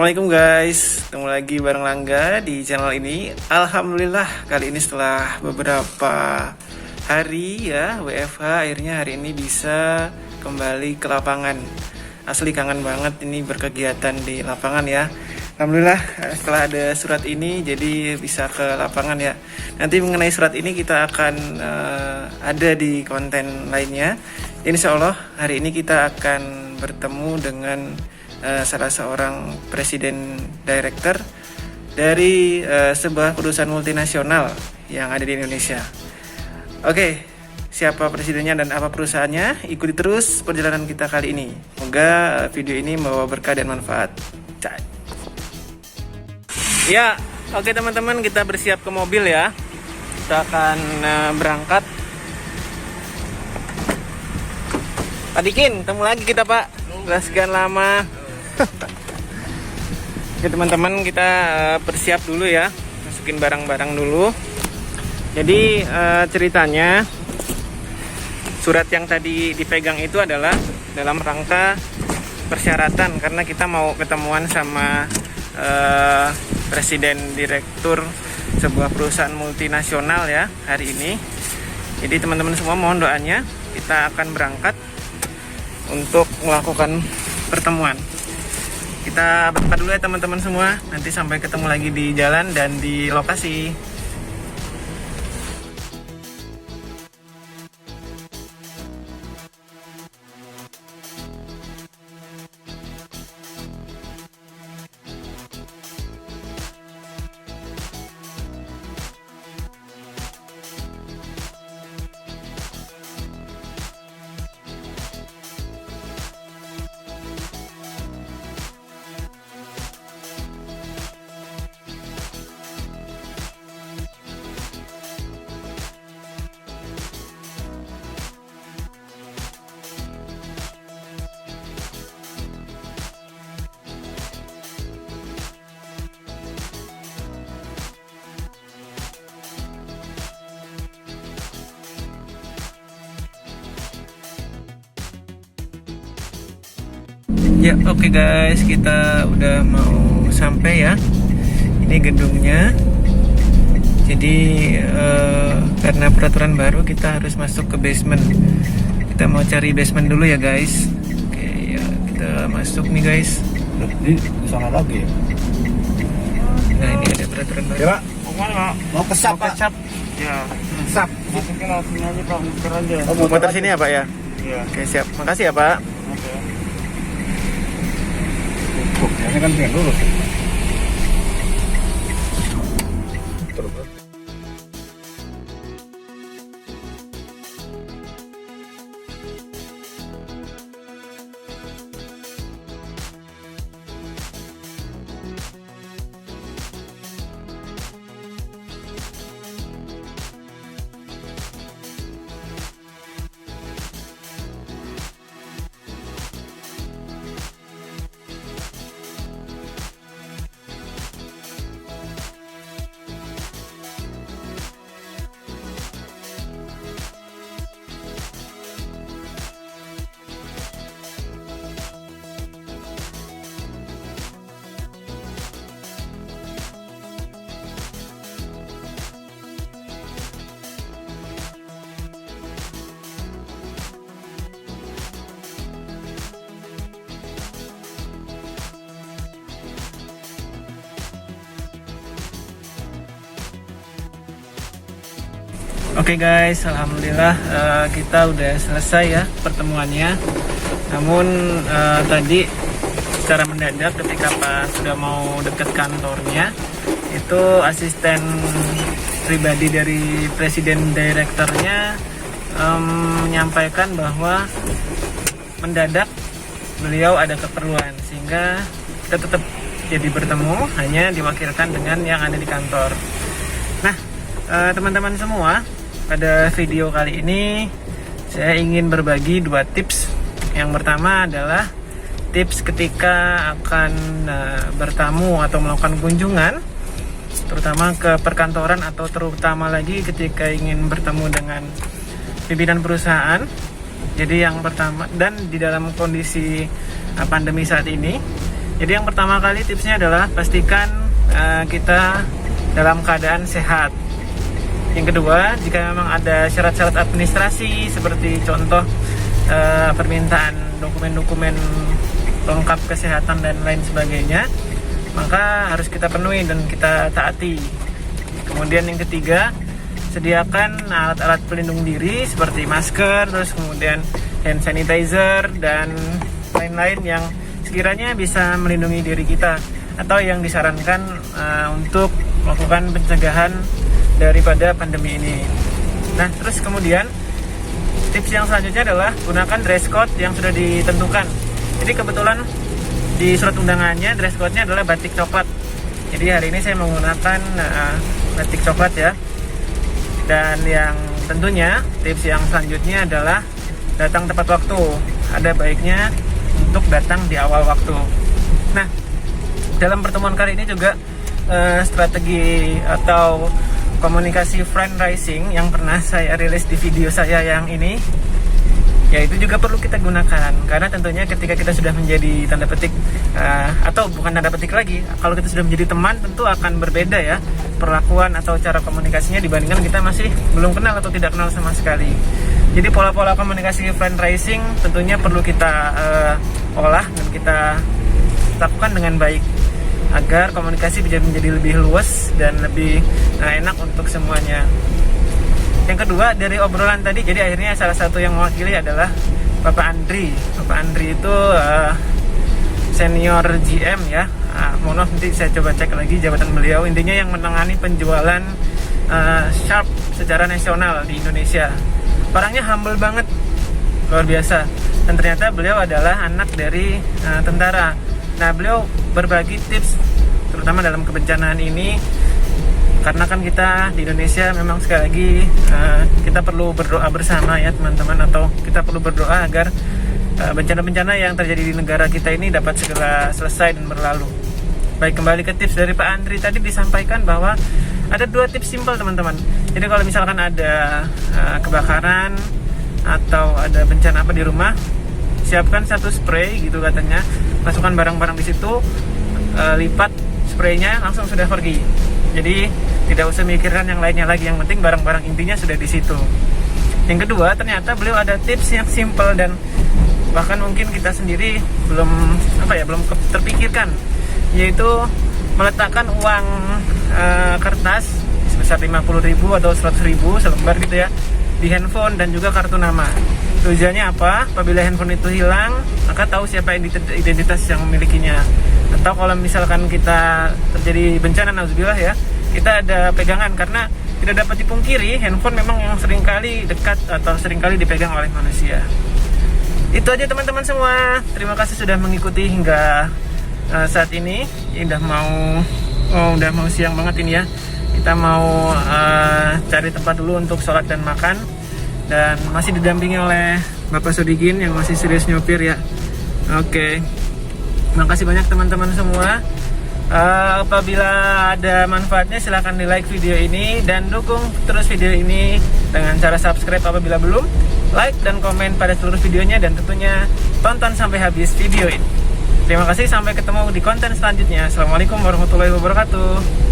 Assalamualaikum guys, ketemu lagi bareng Langga di channel ini. Alhamdulillah kali ini setelah beberapa hari ya WFH, akhirnya hari ini bisa kembali ke lapangan. Asli kangen banget ini berkegiatan di lapangan ya. Alhamdulillah setelah ada surat ini jadi bisa ke lapangan ya. Nanti mengenai surat ini kita akan ada di konten lainnya. Insya Allah hari ini kita akan bertemu dengan salah seorang presiden director dari sebuah perusahaan multinasional yang ada di Indonesia. Oke, siapa presidennya dan apa perusahaannya? Ikuti terus perjalanan kita kali ini. Semoga video ini membawa berkah dan manfaat. Cai. Ya, oke teman-teman, kita bersiap ke mobil ya. Kita akan berangkat. Pak Dikin, ketemu lagi kita Pak. Sudah sekian lama. Oke teman-teman, kita bersiap dulu ya, masukin barang-barang dulu. Jadi ceritanya surat yang tadi dipegang itu adalah dalam rangka persyaratan karena kita mau ketemuan sama presiden direktur sebuah perusahaan multinasional ya hari ini. Jadi teman-teman semua mohon doanya, kita akan berangkat untuk melakukan pertemuan. Kita berangkat dulu ya teman-teman semua. Nanti sampai ketemu lagi di jalan dan di lokasi. Ya oke guys, kita udah mau sampai ya. Ini gedungnya. Jadi karena peraturan baru kita harus masuk ke basement. Kita mau cari basement dulu ya guys. Oke ya, kita masuk nih guys. Di sana lagi ya? Nah ini ada peraturan baru. Ya Pak, mau ke SAP Pak? Ya. SAP. Masukin langsung aja Pak, muter aja. Motor sini ya Pak ya? Iya. Oke siap, makasih ya Pak. Oke. Ini kan tinggal dulu. Oke guys, alhamdulillah kita udah selesai ya pertemuannya. Namun tadi secara mendadak ketika pas sudah mau deket kantornya, itu asisten pribadi dari presiden direkturnya menyampaikan bahwa mendadak beliau ada keperluan sehingga kita tetap jadi bertemu, hanya diwakilkan dengan yang ada di kantor. Nah teman-teman semua, pada video kali ini saya ingin berbagi dua tips. Yang pertama adalah tips ketika akan bertamu atau melakukan kunjungan, terutama ke perkantoran atau terutama lagi ketika ingin bertemu dengan pimpinan perusahaan. Jadi yang pertama, dan di dalam kondisi pandemi saat ini, Jadi yang pertama kali tipsnya adalah pastikan kita dalam keadaan sehat. Yang kedua, jika memang ada syarat-syarat administrasi seperti contoh permintaan dokumen-dokumen lengkap kesehatan dan lain sebagainya, maka harus kita penuhi dan kita taati. Kemudian yang ketiga, sediakan alat-alat pelindung diri seperti masker, terus kemudian hand sanitizer dan lain-lain yang sekiranya bisa melindungi diri kita atau yang disarankan untuk melakukan pencegahan daripada pandemi ini. Nah, terus kemudian tips yang selanjutnya adalah gunakan dress code yang sudah ditentukan. Jadi kebetulan di surat undangannya dress code-nya adalah batik coklat. Jadi hari ini saya menggunakan batik coklat ya. Dan yang tentunya tips yang selanjutnya adalah datang tepat waktu. Ada baiknya untuk datang di awal waktu. Nah, dalam pertemuan kali ini juga strategi atau komunikasi fundraising yang pernah saya rilis di video saya yang ini, ya itu juga perlu kita gunakan. Karena tentunya ketika kita sudah menjadi tanda petik atau bukan tanda petik lagi, kalau kita sudah menjadi teman tentu akan berbeda ya perlakuan atau cara komunikasinya dibandingkan kita masih belum kenal atau tidak kenal sama sekali. Jadi pola-pola komunikasi fundraising tentunya perlu kita olah dan kita lakukan dengan baik agar komunikasi bisa menjadi lebih luas dan lebih enak untuk semuanya. Yang kedua, dari obrolan tadi, jadi akhirnya salah satu yang mewakili adalah Bapak Andri. Bapak Andri itu senior GM ya. Mohon maaf, nanti saya coba cek lagi jabatan beliau. Intinya yang menangani penjualan Sharp secara nasional di Indonesia. Orangnya humble banget, luar biasa. Dan ternyata beliau adalah anak dari tentara. Nah, beliau berbagi tips terutama dalam kebencanaan ini, karena kan kita di Indonesia memang sekali lagi kita perlu berdoa bersama ya teman-teman, atau kita perlu berdoa agar bencana-bencana yang terjadi di negara kita ini dapat segera selesai dan berlalu. Baik, kembali ke tips dari Pak Andri tadi, disampaikan bahwa ada 2 tips simpel teman-teman. Jadi kalau misalkan ada kebakaran atau ada bencana apa di rumah, siapkan 1 spray gitu katanya, masukkan barang-barang di situ, lipat spraynya, langsung sudah pergi. Jadi tidak usah mikirkan yang lainnya lagi, yang penting barang-barang intinya sudah di situ. Yang kedua, ternyata beliau ada tips yang simple dan bahkan mungkin kita sendiri belum terpikirkan, yaitu meletakkan uang kertas sebesar 50.000 atau 100.000 selembar gitu ya di handphone dan juga kartu nama. Tujuannya apa? Apabila handphone itu hilang, maka tahu siapa identitas yang memilikinya. Atau kalau misalkan kita terjadi bencana, nauzubillah ya, kita ada pegangan, karena tidak dapat dipungkiri handphone memang yang seringkali dekat atau seringkali dipegang oleh manusia. Itu aja teman-teman semua. Terima kasih sudah mengikuti hingga saat ini. Udah mau siang banget ini ya. Kita mau cari tempat dulu untuk sholat dan makan. Dan masih didampingi oleh Bapak Sodigin yang masih serius nyopir ya. Oke. Makasih banyak teman-teman semua. Apabila ada manfaatnya silahkan di like video ini dan dukung terus video ini dengan cara subscribe apabila belum, like dan komen pada seluruh videonya, dan tentunya tonton sampai habis video ini. Terima kasih, sampai ketemu di konten selanjutnya. Assalamualaikum warahmatullahi wabarakatuh.